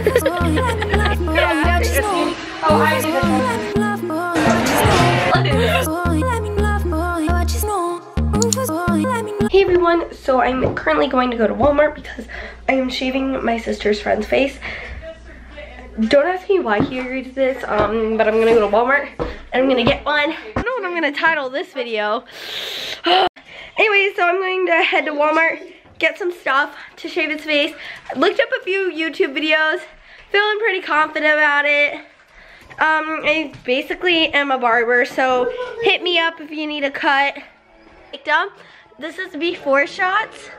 Hey everyone, so I'm currently going to go to Walmart because I am shaving my sister's friend's face. Don't ask me why he agreed to this, but I'm gonna go to Walmart and I'm gonna get one. I don't know what I'm gonna title this video. Anyway, so I'm going to head to Walmart, get some stuff to shave his face. I looked up a few YouTube videos, feeling pretty confident about it. I basically am a barber, so hit me up if you need a cut. This is before shots.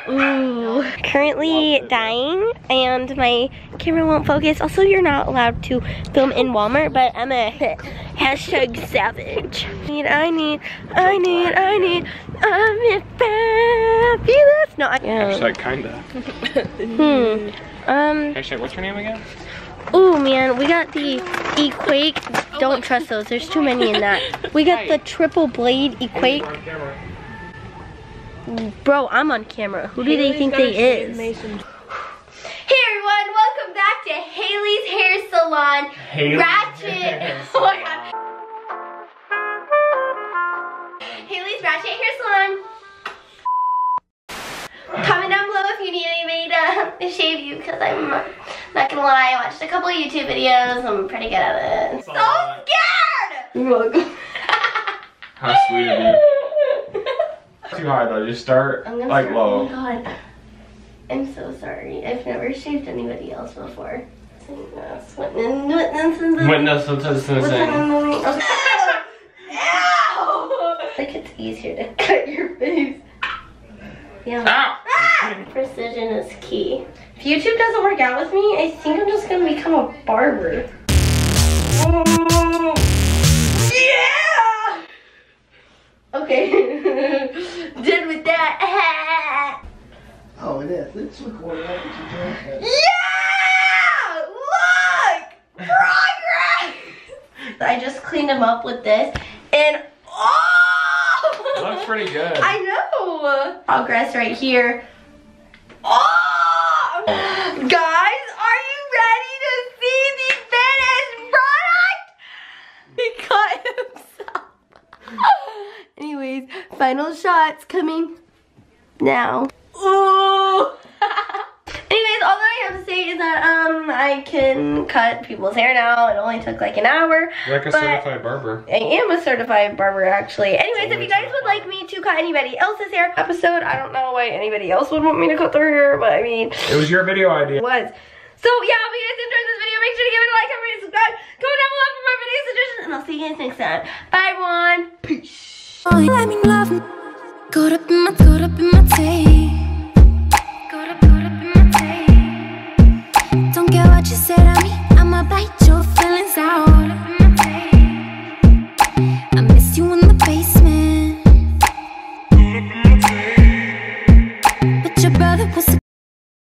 Ooh, currently dying and my camera won't focus. Also, you're not allowed to film in Walmart, but I'm a hashtag savage. I'm fabulous. No, Hashtag kinda. Hashtag, what's your name again? Oh man, we got the Equate. Don't trust those, there's too many in that. We got the triple blade Equate. Bro, I'm on camera. Who do they think they is? Hey everyone, welcome back to Hailey's Hair Salon. Ratchet. Oh my god. Hailey's Ratchet Hair Salon. Comment down below if you need anybody to shave you, because I'm not gonna lie, I watched a couple of YouTube videos. I'm pretty good at it. So scared! You're welcome. How sweet of you. Too high though, just start like low. Oh my god. I'm so sorry. I've never shaved anybody else before. Witness to sensing. Like it's easier to cut your face. Yeah. Ow! Precision is key. If YouTube doesn't work out with me, I think I'm just gonna become a barber. Oh. Yeah! Okay. Done with that. Oh, it is. Let's record it. Yeah! Look! Progress! I just cleaned him up with this and oh! It looks pretty good. I know. Progress right here. Oh! Guys, are you ready to see the finished product? He cut himself. Anyways, final shots coming now. Ooh! Anyways, all that I have to say is that I can cut people's hair now. It only took like an hour. You're like a certified barber. I am a certified barber, actually. Anyways, if you guys would like me to cut anybody else's hair episode, I don't know why anybody else would want me to cut their hair, but I mean, it was your video idea. It was. So yeah, if you guys enjoyed this video, make sure to give it a like, comment, and subscribe. Comment down below for more video suggestions, and I'll see you guys next time. Bye, everyone. Peace. Let me love, caught up in my tape.